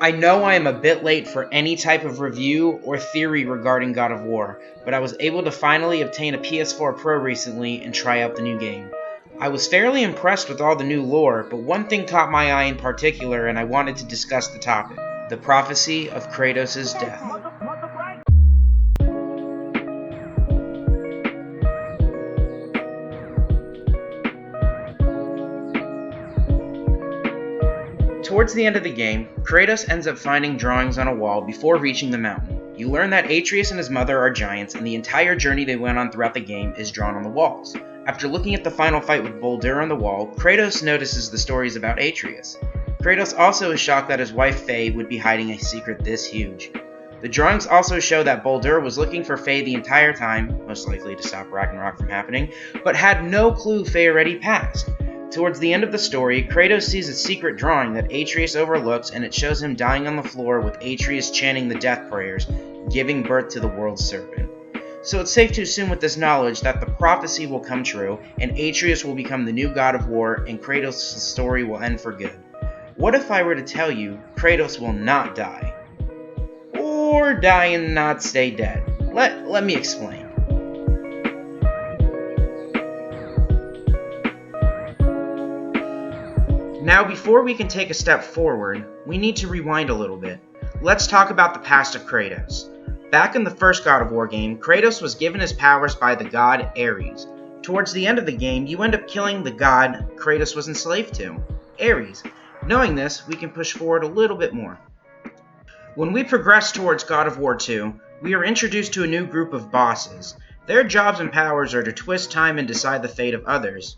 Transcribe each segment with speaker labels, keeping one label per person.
Speaker 1: I know I am a bit late for any type of review or theory regarding God of War, but I was able to finally obtain a PS4 Pro recently and try out the new game. I was fairly impressed with all the new lore, but one thing caught my eye in particular and I wanted to discuss the topic: the prophecy of Kratos' death. Towards the end of the game, Kratos ends up finding drawings on a wall before reaching the mountain. You learn that Atreus and his mother are giants, and the entire journey they went on throughout the game is drawn on the walls. After looking at the final fight with Baldur on the wall, Kratos notices the stories about Atreus. Kratos also is shocked that his wife Faye would be hiding a secret this huge. The drawings also show that Baldur was looking for Faye the entire time, most likely to stop Ragnarok from happening, but had no clue Faye already passed. Towards the end of the story, Kratos sees a secret drawing that Atreus overlooks, and it shows him dying on the floor with Atreus chanting the death prayers, giving birth to the world's serpent. So it's safe to assume with this knowledge that the prophecy will come true, and Atreus will become the new god of war, and Kratos' story will end for good. What if I were to tell you Kratos will not die? Or die and not stay dead? Let me explain. Now, before we can take a step forward, we need to rewind a little bit. Let's talk about the past of Kratos. Back in the first God of War game, Kratos was given his powers by the god Ares. Towards the end of the game, you end up killing the god Kratos was enslaved to, Ares. Knowing this, we can push forward a little bit more. When we progress towards God of War 2, we are introduced to a new group of bosses. Their jobs and powers are to twist time and decide the fate of others.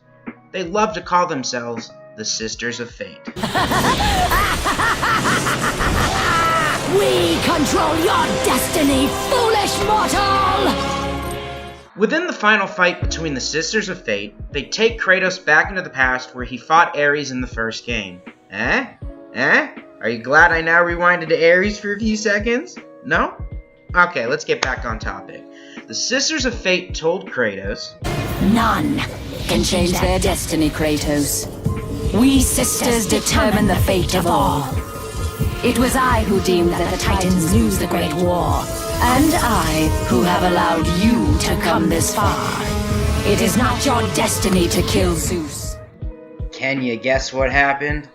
Speaker 1: They love to call themselves the Sisters of Fate.
Speaker 2: We control your destiny, foolish mortal!
Speaker 1: Within the final fight between the Sisters of Fate, they take Kratos back into the past where he fought Ares in the first game. Eh? Are you glad I now rewinded to Ares for a few seconds? No? Okay, let's get back on topic. The Sisters of Fate told Kratos,
Speaker 2: "None can change their destiny, Kratos. We sisters determine the fate of all. It was I who deemed that the Titans lose the Great War, and I who have allowed you to come this far. It is not your destiny to kill Zeus."
Speaker 1: Can you guess what happened?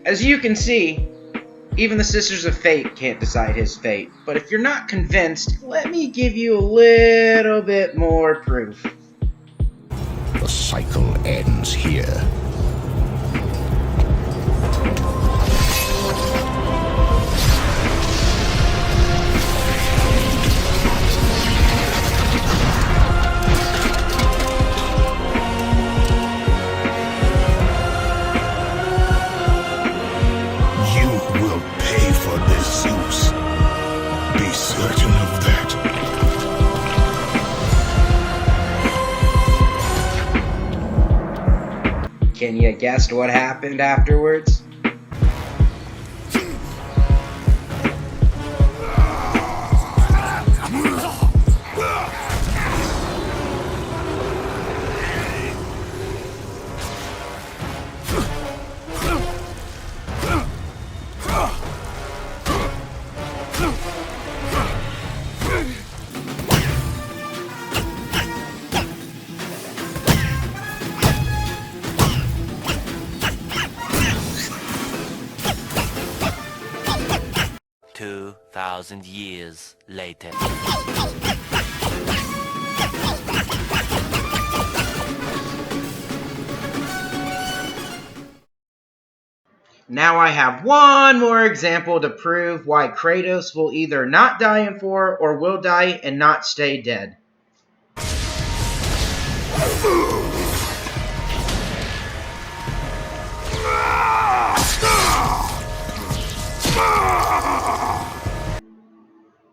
Speaker 1: As you can see, even the Sisters of Fate can't decide his fate. But if you're not convinced, let me give you a little bit more proof.
Speaker 3: The cycle ends here.
Speaker 1: Can you guess what happened afterwards?
Speaker 4: Thousand years later.
Speaker 1: Now I have one more example to prove why Kratos will either not die in 4 or will die and not stay dead.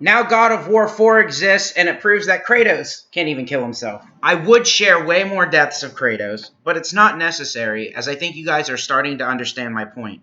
Speaker 1: Now God of War 4 exists, and it proves that Kratos can't even kill himself. I would share way more deaths of Kratos, but it's not necessary, as I think you guys are starting to understand my point.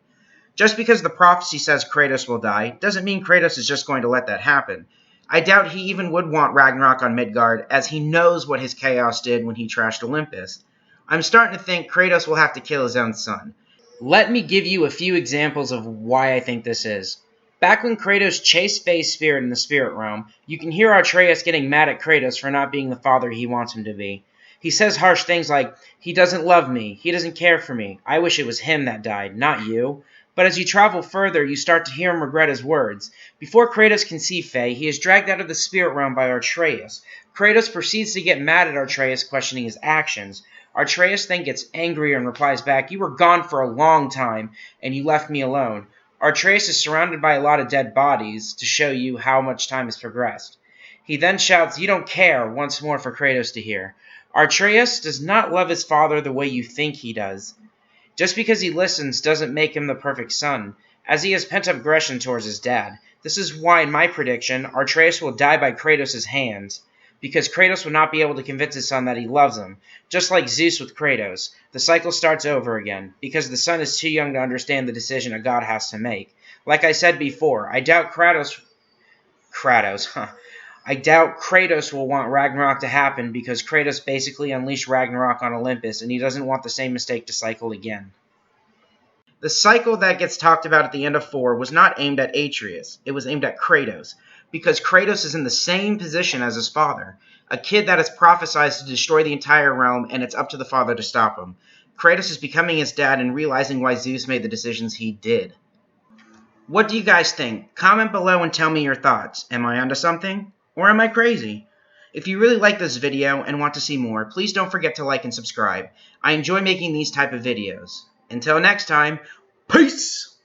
Speaker 1: Just because the prophecy says Kratos will die, doesn't mean Kratos is just going to let that happen. I doubt he even would want Ragnarok on Midgard, as he knows what his chaos did when he trashed Olympus. I'm starting to think Kratos will have to kill his own son. Let me give you a few examples of why I think this is. Back when Kratos chased Faye's spirit in the spirit realm, you can hear Atreus getting mad at Kratos for not being the father he wants him to be. He says harsh things like, "He doesn't love me, he doesn't care for me, I wish it was him that died, not you." But as you travel further, you start to hear him regret his words. Before Kratos can see Faye, he is dragged out of the spirit realm by Atreus. Kratos proceeds to get mad at Atreus, questioning his actions. Atreus then gets angrier and replies back, "You were gone for a long time, and you left me alone." Atreus is surrounded by a lot of dead bodies to show you how much time has progressed. He then shouts, "You don't care," once more for Kratos to hear. Atreus does not love his father the way you think he does. Just because he listens doesn't make him the perfect son, as he has pent-up aggression towards his dad. This is why, in my prediction, Atreus will die by Kratos' hands, because Kratos will not be able to convince his son that he loves him. Just like Zeus with Kratos, the cycle starts over again, because the son is too young to understand the decision a god has to make. Like I said before, I doubt Kratos, I doubt Kratos will want Ragnarok to happen because Kratos basically unleashed Ragnarok on Olympus and he doesn't want the same mistake to cycle again. The cycle that gets talked about at the end of 4 was not aimed at Atreus, it was aimed at Kratos, because Kratos is in the same position as his father, a kid that is prophesied to destroy the entire realm and it's up to the father to stop him. Kratos is becoming his dad and realizing why Zeus made the decisions he did. What do you guys think? Comment below and tell me your thoughts. Am I onto something? Or am I crazy? If you really like this video and want to see more, please don't forget to like and subscribe. I enjoy making these type of videos. Until next time, peace!